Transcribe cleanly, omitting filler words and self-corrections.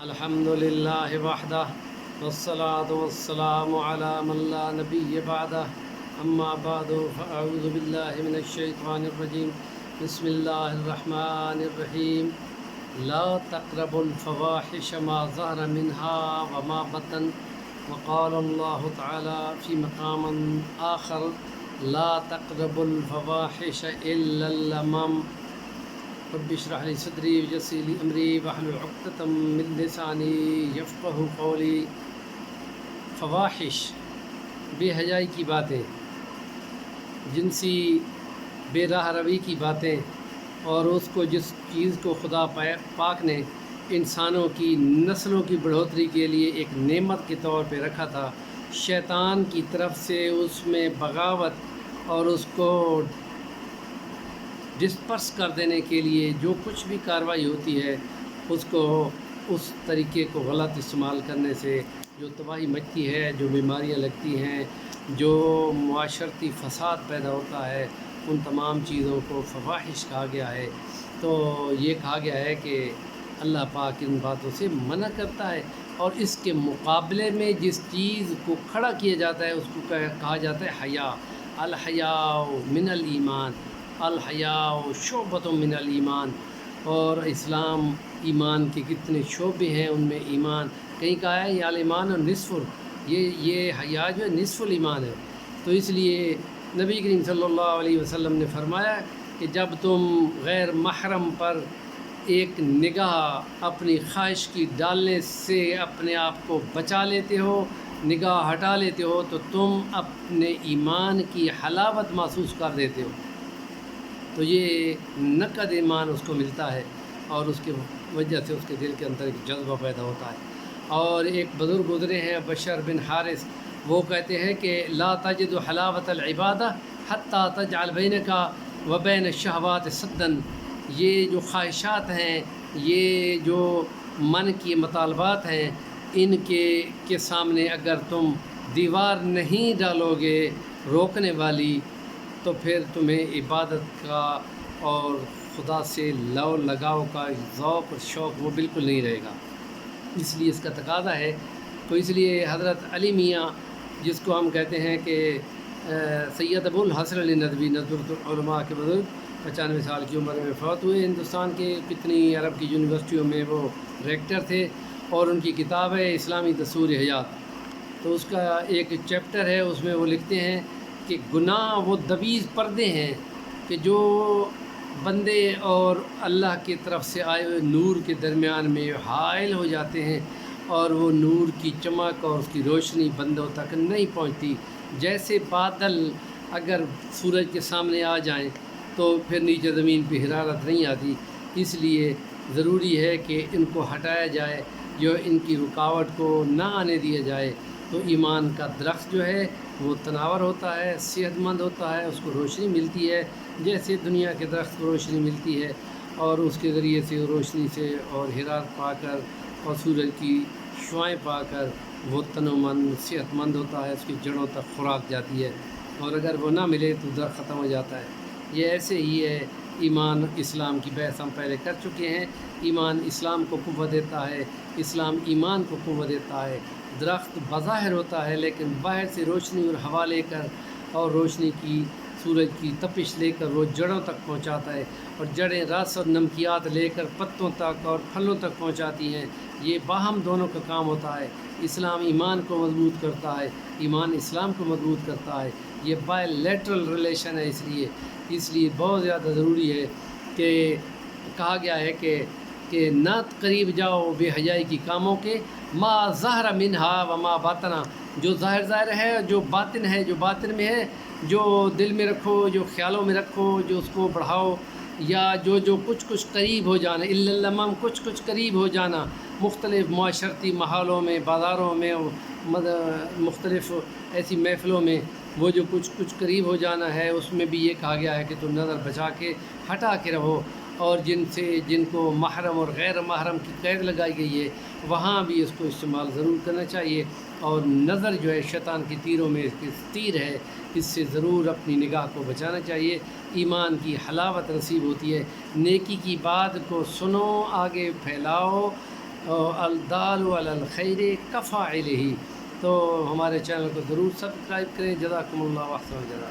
الحمد للہ وحدہ والصلاة والسلام علی من لا نبی بعدہ اما بعد فاعوذ باللہ من الشیطان الرجیم بسم اللہ الرحمن الرحیم لا تقربوا الفواحش ما ظہر منها وما بطن وقال اللہ تعالی فی مقام آخر لا تقربوا الفواحش الا اللمم رب اشرح لي صدری ویسر لي امری واحلل عقدۃ من لسانی یفقہوا قولی۔ فواحش، بے حیائی کی باتیں، جنسی بے راہ روی کی باتیں، اور اس کو جس چیز کو خدا پاک نے انسانوں کی نسلوں کی بڑھوتری کے لیے ایک نعمت کے طور پہ رکھا تھا، شیطان کی طرف سے اس میں بغاوت اور اس کو ڈسپرس کر دینے کے لیے جو کچھ بھی کارروائی ہوتی ہے اس کو اس طریقے کو غلط استعمال کرنے سے جو تباہی مچتی ہے، جو بیماریاں لگتی ہیں، جو معاشرتی فساد پیدا ہوتا ہے، ان تمام چیزوں کو فواحش کہا گیا ہے۔ تو یہ کہا گیا ہے کہ اللہ پاک ان باتوں سے منع کرتا ہے، اور اس کے مقابلے میں جس چیز کو کھڑا کیا جاتا ہے اس کو کہا جاتا ہے حیا۔ الحیاء من الایمان، الحیاء شعبۃ من الایمان۔ اور اسلام ایمان کے کتنے شعبے ہیں، ان میں ایمان کہیں کہا ہے یا الایمان نصف، یہ حیا جو ہے نصف الایمان ہے۔ تو اس لیے نبی کریم صلی اللہ علیہ وسلم نے فرمایا کہ جب تم غیر محرم پر ایک نگاہ اپنی خواہش کی ڈالنے سے اپنے آپ کو بچا لیتے ہو، نگاہ ہٹا لیتے ہو، تو تم اپنے ایمان کی حلاوت محسوس کر دیتے ہو۔ تو یہ نقد ایمان اس کو ملتا ہے، اور اس کی وجہ سے اس کے دل کے اندر ایک جذبہ پیدا ہوتا ہے۔ اور ایک بزرگ گزرے ہیں بشر بن حارث، وہ کہتے ہیں کہ لا تجد حلاوت العبادہ حتی تجعل بینک و بین الشہوات سدا۔ یہ جو خواہشات ہیں، یہ جو من کی مطالبات ہیں، ان کے سامنے اگر تم دیوار نہیں ڈالو گے روکنے والی، تو پھر تمہیں عبادت کا اور خدا سے لگاؤ کا ذوق اور شوق وہ بالکل نہیں رہے گا۔ اس لیے اس کا تقاضا ہے۔ تو اس لیے حضرت علی میاں، جس کو ہم کہتے ہیں کہ سید ابو الحسن علی ندوی، ندوۃ العلماء کے بزرگ، 95 سال کی عمر میں فوت ہوئے۔ ہندوستان کے کتنی عرب کی یونیورسٹیوں میں وہ ریکٹر تھے، اور ان کی کتاب ہے اسلامی دستور حیات۔ تو اس کا ایک چیپٹر ہے، اس میں وہ لکھتے ہیں کہ گناہ وہ دبیز پردے ہیں کہ جو بندے اور اللہ کی طرف سے آئے ہوئے نور کے درمیان میں حائل ہو جاتے ہیں، اور وہ نور کی چمک اور اس کی روشنی بندوں تک نہیں پہنچتی۔ جیسے بادل اگر سورج کے سامنے آ جائیں تو پھر نیچے زمین پہ حرارت نہیں آتی۔ اس لیے ضروری ہے کہ ان کو ہٹایا جائے، جو ان کی رکاوٹ کو نہ آنے دیا جائے۔ تو ایمان کا درخت جو ہے وہ تناور ہوتا ہے، صحت مند ہوتا ہے، اس کو روشنی ملتی ہے، جیسے دنیا کے درخت کو روشنی ملتی ہے، اور اس کے ذریعے سے روشنی سے اور حرارت پا کر اور سورج کی شعائیں پا کر وہ تن و من صحت مند ہوتا ہے، اس کی جڑوں تک خوراک جاتی ہے۔ اور اگر وہ نہ ملے تو درخت ختم ہو جاتا ہے۔ یہ ایسے ہی ہے۔ ایمان اسلام کی بحث ہم پہلے کر چکے ہیں۔ ایمان اسلام کو قوت دیتا ہے، اسلام ایمان کو قوت دیتا ہے۔ درخت بظاہر ہوتا ہے، لیکن باہر سے روشنی اور ہوا لے کر اور روشنی کی سورج کی تپش لے کر وہ جڑوں تک پہنچاتا ہے، اور جڑیں رس اور نمکیات لے کر پتوں تک اور پھلوں تک پہنچاتی ہیں۔ یہ باہم دونوں کا کام ہوتا ہے۔ اسلام ایمان کو مضبوط کرتا ہے، ایمان اسلام کو مضبوط کرتا ہے۔ یہ بائی لیٹرل ریلیشن ہے۔ اس لیے بہت زیادہ ضروری ہے کہ کہا گیا ہے کہ نہ قریب جاؤ بے حیائی کی کاموں کے، ما ظہر منہا و ما باطنا، جو ظاہر ہے، جو باطن ہے، جو باطن میں ہے، جو دل میں رکھو، جو خیالوں میں رکھو، جو اس کو بڑھاؤ، یا جو کچھ قریب ہو جانا، الا اللمم، کچھ قریب ہو جانا، مختلف معاشرتی ماحولوں میں، بازاروں میں، مختلف ایسی محفلوں میں وہ جو کچھ قریب ہو جانا ہے، اس میں بھی یہ کہا گیا ہے کہ تم نظر بچا کے ہٹا کے رہو۔ اور جن کو محرم اور غیر محرم کی قید لگائی گئی ہے، وہاں بھی اس کو استعمال ضرور کرنا چاہیے۔ اور نظر جو ہے شیطان کی تیروں میں تیر ہے، اس سے ضرور اپنی نگاہ کو بچانا چاہیے۔ ایمان کی حلاوت نصیب ہوتی ہے۔ نیکی کی بات کو سنو، آگے پھیلاؤ، الدال علی الخیر کفاعلہ، تو ہمارے چینل کو ضرور سبسکرائب کریں۔ جزاکم اللہ، احسن الجزا۔